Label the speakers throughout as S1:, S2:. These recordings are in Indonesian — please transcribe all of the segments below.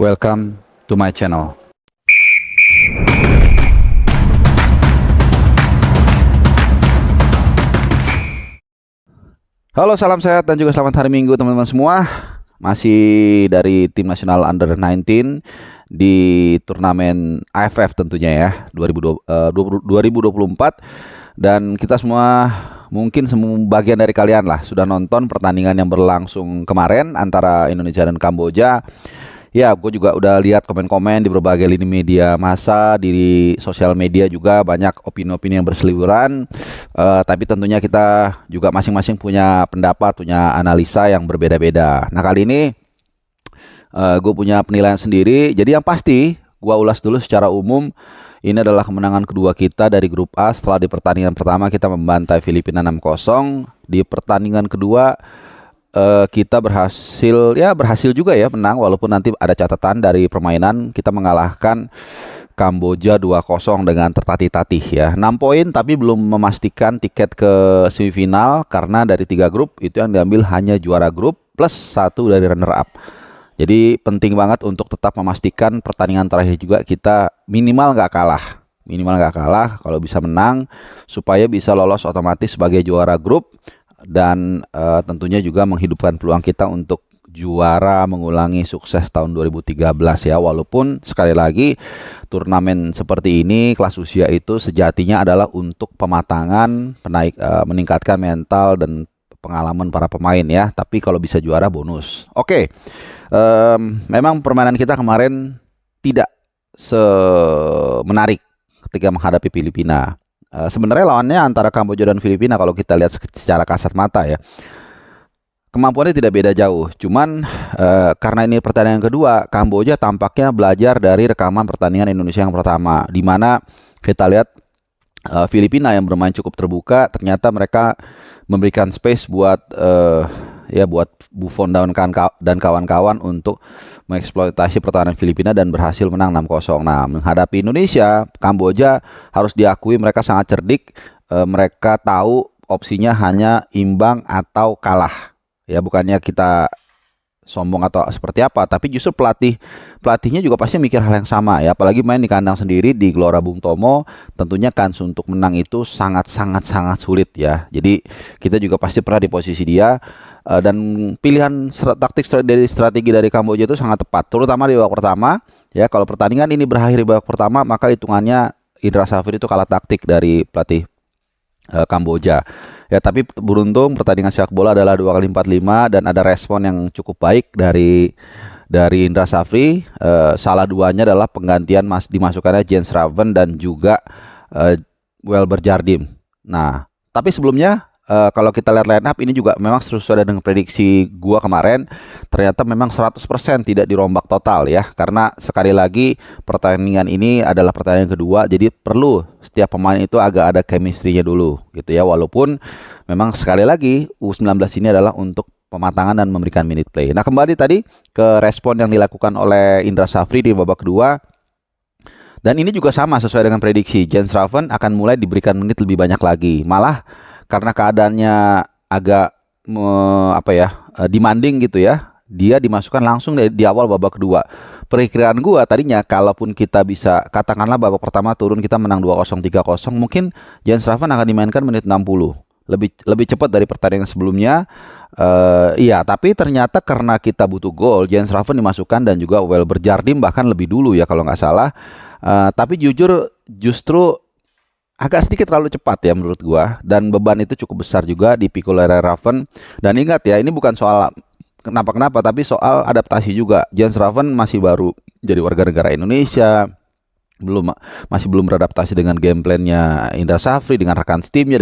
S1: Welcome to my channel. Halo, salam sehat dan juga selamat hari Minggu teman-teman semua. Masih dari tim nasional Under 19 di turnamen AFF tentunya ya 2024. Dan kita semua, mungkin sebagian dari kalian lah sudah nonton pertandingan yang berlangsung kemarin antara Indonesia dan Kamboja. Ya, gue juga udah lihat komen-komen di berbagai lini media massa, di sosial media juga banyak opini-opini yang berseliweran. Tapi tentunya kita juga masing-masing punya pendapat, punya analisa yang berbeda-beda. Nah, kali ini gue punya penilaian sendiri. Jadi yang pasti, gue ulas dulu secara umum. Ini adalah kemenangan kedua kita dari grup A. Setelah di pertandingan pertama kita membantai Filipina 6-0. Di pertandingan kedua kita berhasil juga ya menang, walaupun nanti ada catatan dari permainan. Kita mengalahkan Kamboja 2-0 dengan tertatih-tatih ya. 6 poin tapi belum memastikan tiket ke semifinal, karena dari 3 grup itu yang diambil hanya juara grup plus 1 dari runner up. Jadi penting banget untuk tetap memastikan pertandingan terakhir juga kita minimal nggak kalah, kalau bisa menang supaya bisa lolos otomatis sebagai juara grup. Dan tentunya juga menghidupkan peluang kita untuk juara, mengulangi sukses tahun 2013 ya. Walaupun sekali lagi turnamen seperti ini, kelas usia itu sejatinya adalah untuk pematangan, meningkatkan mental dan pengalaman para pemain ya. Tapi kalau bisa juara bonus. Oke. Memang permainan kita kemarin tidak semenarik ketika menghadapi Filipina. Sebenarnya lawannya antara Kamboja dan Filipina kalau kita lihat secara kasat mata ya, kemampuannya tidak beda jauh. Cuman karena ini pertandingan kedua, Kamboja tampaknya belajar dari rekaman pertandingan Indonesia yang pertama, di mana kita lihat Filipina yang bermain cukup terbuka, ternyata mereka memberikan space buat buat Buffon dan kawan-kawan untuk mengeksploitasi pertahanan Filipina dan berhasil menang 6-0. Nah, menghadapi Indonesia, Kamboja harus diakui mereka sangat cerdik. Mereka tahu opsinya hanya imbang atau kalah. Ya, bukannya kita sombong atau seperti apa, tapi justru pelatihnya juga pasti mikir hal yang sama ya. Apalagi main di kandang sendiri di Gelora Bung Tomo, tentunya kans untuk menang itu sangat sulit ya. Jadi kita juga pasti pernah di posisi dia, dan pilihan strategi dari Kamboja itu sangat tepat, terutama di babak pertama ya. Kalau pertandingan ini berakhir di babak pertama, maka hitungannya Indra Safri itu kalah taktik dari pelatih Kamboja ya. Tapi beruntung pertandingan sepak bola adalah 2x45 dan ada respon yang cukup baik dari Indra Safri. Salah duanya adalah penggantian dimasukkannya Jens Raven dan juga Welber Jardim. Nah, tapi sebelumnya kalau kita lihat line up ini juga memang sesuai dengan prediksi gua kemarin. Ternyata memang 100% tidak dirombak total ya, karena sekali lagi pertandingan ini adalah pertandingan kedua, jadi perlu setiap pemain itu agak ada chemistry-nya dulu gitu ya. Walaupun memang sekali lagi U19 ini adalah untuk pematangan dan memberikan minute play. Nah, kembali tadi ke respon yang dilakukan oleh Indra Safri di babak kedua. Dan ini juga sama sesuai dengan prediksi. Jens Raven akan mulai diberikan menit lebih banyak lagi. Malah karena keadaannya agak demanding gitu ya, dia dimasukkan langsung di awal babak kedua. Perkiraan gua tadinya kalaupun kita bisa katakanlah babak pertama turun kita menang 2-0 3-0, mungkin Jens Raven akan dimainkan menit 60. Lebih cepat dari pertandingan sebelumnya. Iya, tapi ternyata karena kita butuh gol, Jens Raven dimasukkan dan juga Welber Jardim bahkan lebih dulu ya kalau nggak salah. Tapi justru agak sedikit terlalu cepat ya menurut gua, dan beban itu cukup besar juga dipikul oleh Raven. Dan ingat ya, ini bukan soal kenapa, tapi soal adaptasi juga. Jens Raven masih baru jadi warga negara Indonesia, masih belum beradaptasi dengan game plan-nya Indra Safri, dengan rekan timnya,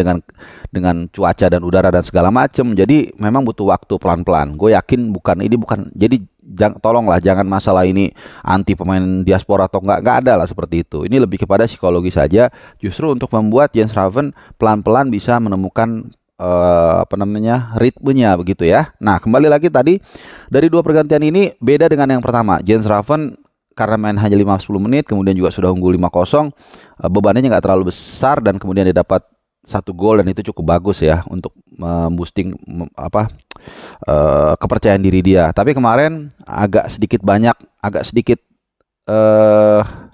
S1: dengan cuaca dan udara dan segala macam. Jadi memang butuh waktu pelan-pelan. Gue yakin bukan jadi tolonglah jangan masalah ini anti pemain diaspora atau nggak ada lah seperti itu. Ini lebih kepada psikologi saja, justru untuk membuat Jens Raven pelan-pelan bisa menemukan ritmenya begitu ya. Nah, kembali lagi tadi dari dua pergantian ini beda dengan yang pertama. Jens Raven karena main hanya 5-10 menit kemudian juga sudah unggul 5-0, bebannya nggak terlalu besar dan kemudian dia dapat satu gol dan itu cukup bagus ya untuk boosting kepercayaan diri dia. Tapi kemarin agak sedikit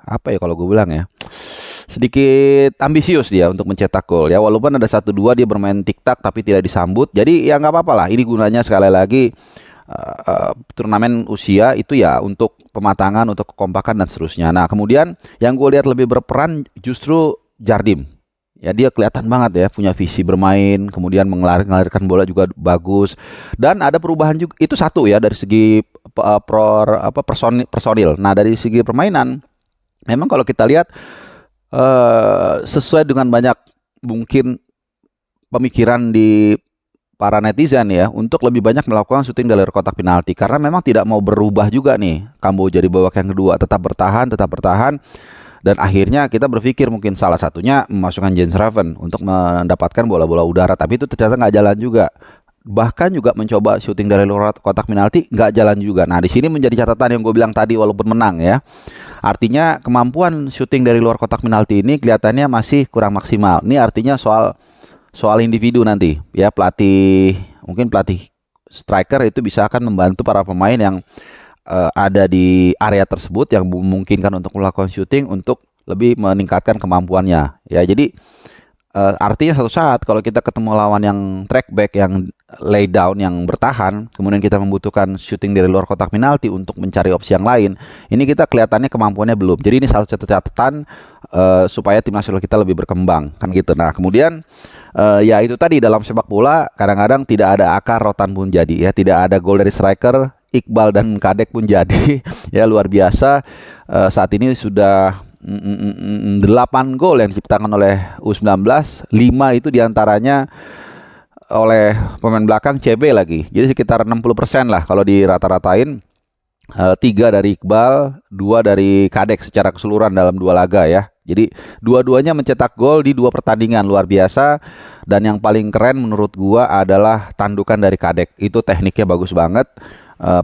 S1: apa ya kalau gue bilang ya, sedikit ambisius dia untuk mencetak gol ya, walaupun ada 1-2 dia bermain tiktak tapi tidak disambut. Jadi ya nggak apa-apa lah, ini gunanya sekali lagi turnamen usia itu ya untuk pematangan, untuk kekompakan dan seterusnya. Nah kemudian yang gue lihat lebih berperan justru Jardim. Ya dia kelihatan banget ya punya visi bermain, kemudian mengalirkan bola juga bagus, dan ada perubahan juga. Itu satu ya dari segi personil. Nah dari segi permainan, memang kalau kita lihat sesuai dengan banyak mungkin pemikiran di para netizen ya untuk lebih banyak melakukan syuting dari luar kotak penalti, karena memang tidak mau berubah juga nih Kamboja di babak yang kedua, tetap bertahan. Dan akhirnya kita berpikir mungkin salah satunya memasukkan Jens Raven untuk mendapatkan bola-bola udara, tapi itu ternyata nggak jalan juga. Bahkan juga mencoba syuting dari luar kotak penalti nggak jalan juga. Nah di sini menjadi catatan yang gue bilang tadi, walaupun menang ya, artinya kemampuan syuting dari luar kotak penalti ini kelihatannya masih kurang maksimal. Ini artinya soal individu nanti ya, mungkin pelatih striker itu bisa akan membantu para pemain yang ada di area tersebut yang memungkinkan untuk melakukan syuting untuk lebih meningkatkan kemampuannya ya. Jadi artinya suatu saat kalau kita ketemu lawan yang track back, yang lay down, yang bertahan, kemudian kita membutuhkan syuting dari luar kotak penalti untuk mencari opsi yang lain, ini kita kelihatannya kemampuannya belum. Jadi ini salah satu catatan supaya tim nasional kita lebih berkembang kan gitu. Nah kemudian ya itu tadi, dalam sepak bola kadang-kadang tidak ada akar rotan pun jadi ya, tidak ada gol dari striker, Iqbal dan Kadek pun jadi ya, luar biasa. Saat ini sudah 8 gol yang diciptakan oleh U19, 5 itu diantaranya oleh pemain belakang CB lagi. Jadi sekitar 60% lah kalau dirata-ratain. 3 dari Iqbal, 2 dari Kadek secara keseluruhan dalam 2 laga ya. Jadi dua-duanya mencetak gol di 2 pertandingan, luar biasa. Dan yang paling keren menurut gua adalah tandukan dari Kadek. Itu tekniknya bagus banget.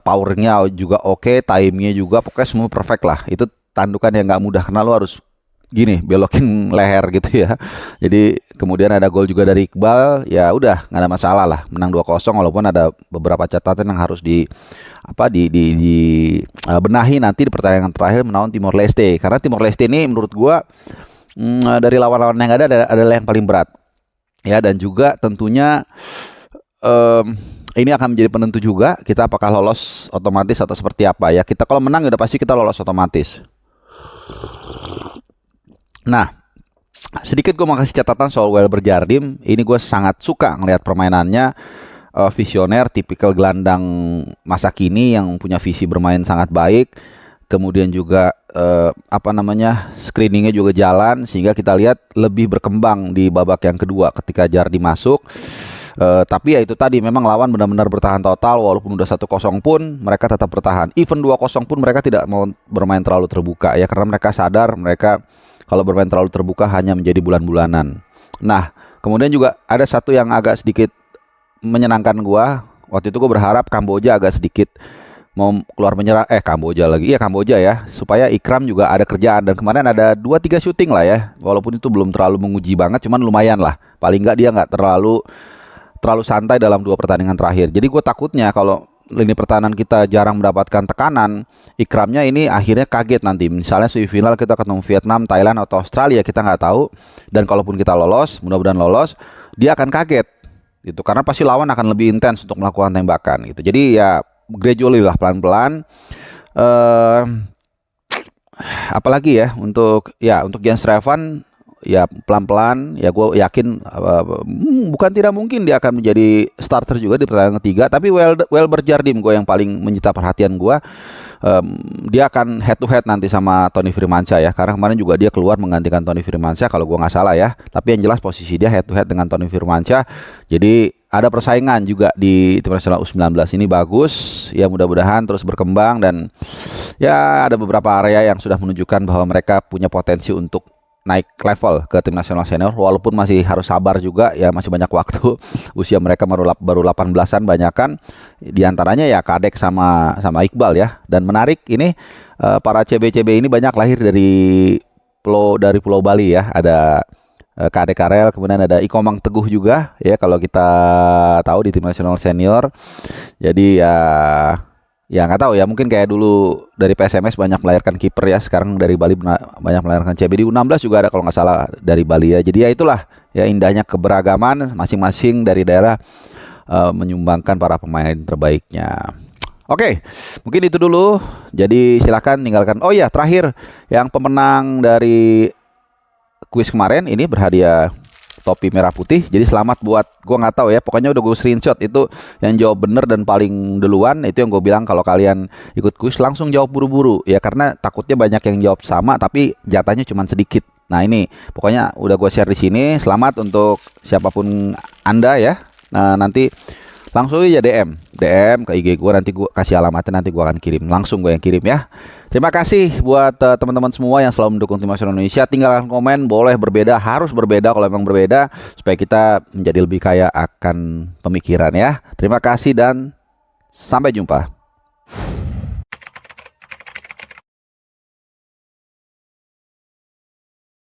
S1: Powernya juga oke, timingnya juga, pokoknya semua perfect lah. Itu tandukan yang nggak mudah karena lo harus gini belokin leher gitu ya. Jadi kemudian ada gol juga dari Iqbal, ya udah nggak ada masalah lah, menang 2-0, walaupun ada beberapa catatan yang harus benahi nanti di pertandingan terakhir melawan Timor Leste, karena Timor Leste ini menurut gua dari lawan-lawan yang ada adalah yang paling berat ya. Dan juga tentunya ini akan menjadi penentu juga kita apakah lolos otomatis atau seperti apa ya. Kita kalau menang udah pasti kita lolos otomatis. Nah, sedikit gue mau kasih catatan soal Welber Jardim. Ini gue sangat suka ngelihat permainannya, visioner, tipikal gelandang masa kini yang punya visi bermain sangat baik. Kemudian juga screeningnya juga jalan, sehingga kita lihat lebih berkembang di babak yang kedua ketika Jardim masuk. Tapi ya itu tadi, memang lawan benar-benar bertahan total, walaupun udah 1-0 pun mereka tetap bertahan. Even 2-0 pun mereka tidak mau bermain terlalu terbuka ya, karena mereka sadar mereka kalau bermain terlalu terbuka hanya menjadi bulan-bulanan. Nah, kemudian juga ada satu yang agak sedikit menyenangkan gua. Waktu itu gua berharap Kamboja agak sedikit mau keluar menyerang, Kamboja ya, supaya Ikram juga ada kerjaan. Dan kemarin ada 2-3 syuting lah ya, walaupun itu belum terlalu menguji banget, cuman lumayan lah. Paling nggak dia nggak terlalu santai dalam 2 pertandingan terakhir. Jadi gue takutnya kalau lini pertahanan kita jarang mendapatkan tekanan, Ikramnya ini akhirnya kaget nanti. Misalnya semifinal kita ketemu Vietnam, Thailand atau Australia, kita nggak tahu. Dan kalaupun kita lolos, mudah-mudahan lolos, dia akan kaget gitu, karena pasti lawan akan lebih intens untuk melakukan tembakan gitu. Jadi ya gradually lah, pelan-pelan. Apalagi ya untuk Jens Raven, ya pelan-pelan ya, gue yakin bukan tidak mungkin dia akan menjadi starter juga di pertandingan ketiga. Tapi Welber Jardim gue yang paling menyita perhatian gue. Dia akan head to head nanti sama Tony Firmansyah ya, karena kemarin juga dia keluar menggantikan Tony Firmansyah kalau gue nggak salah ya. Tapi yang jelas posisi dia head to head dengan Tony Firmansyah. Jadi ada persaingan juga di tim nasional U19 ini, bagus ya, mudah-mudahan terus berkembang. Dan ya ada beberapa area yang sudah menunjukkan bahwa mereka punya potensi untuk naik level ke tim nasional senior, walaupun masih harus sabar juga ya, masih banyak waktu. Usia mereka baru 18-an banyakan, diantaranya ya Kadek sama Iqbal ya. Dan menarik ini, para CB-CB ini banyak lahir dari Pulau Bali ya. Ada Kade Karel, kemudian ada Ikomang Teguh juga ya kalau kita tahu di tim nasional senior. Jadi ya nggak tahu ya, mungkin kayak dulu dari PSMS banyak melahirkan kiper ya, sekarang dari Bali banyak melahirkan CB. Di U16 juga ada kalau nggak salah dari Bali ya. Jadi ya itulah ya indahnya keberagaman, masing-masing dari daerah menyumbangkan para pemain terbaiknya. Oke, mungkin itu dulu. Jadi silakan tinggalkan. Oh ya, terakhir yang pemenang dari kuis kemarin ini berhadiah topi merah putih. Jadi selamat buat, gua nggak tahu ya, pokoknya udah gue screenshot itu yang jawab bener dan paling duluan. Itu yang gue bilang kalau kalian ikut kuis langsung jawab buru-buru ya, karena takutnya banyak yang jawab sama tapi jatahnya cuma sedikit. Nah ini pokoknya udah gue share di sini. Selamat untuk siapapun Anda ya. Nah, nanti langsung aja DM ke IG gue, nanti gue kasih alamatnya, nanti gue akan kirim, langsung gue yang kirim ya. Terima kasih buat teman-teman semua yang selalu mendukung tim nasional Indonesia. Tinggalkan komen, boleh berbeda, harus berbeda kalau memang berbeda, supaya kita menjadi lebih kaya akan pemikiran ya. Terima kasih dan sampai jumpa.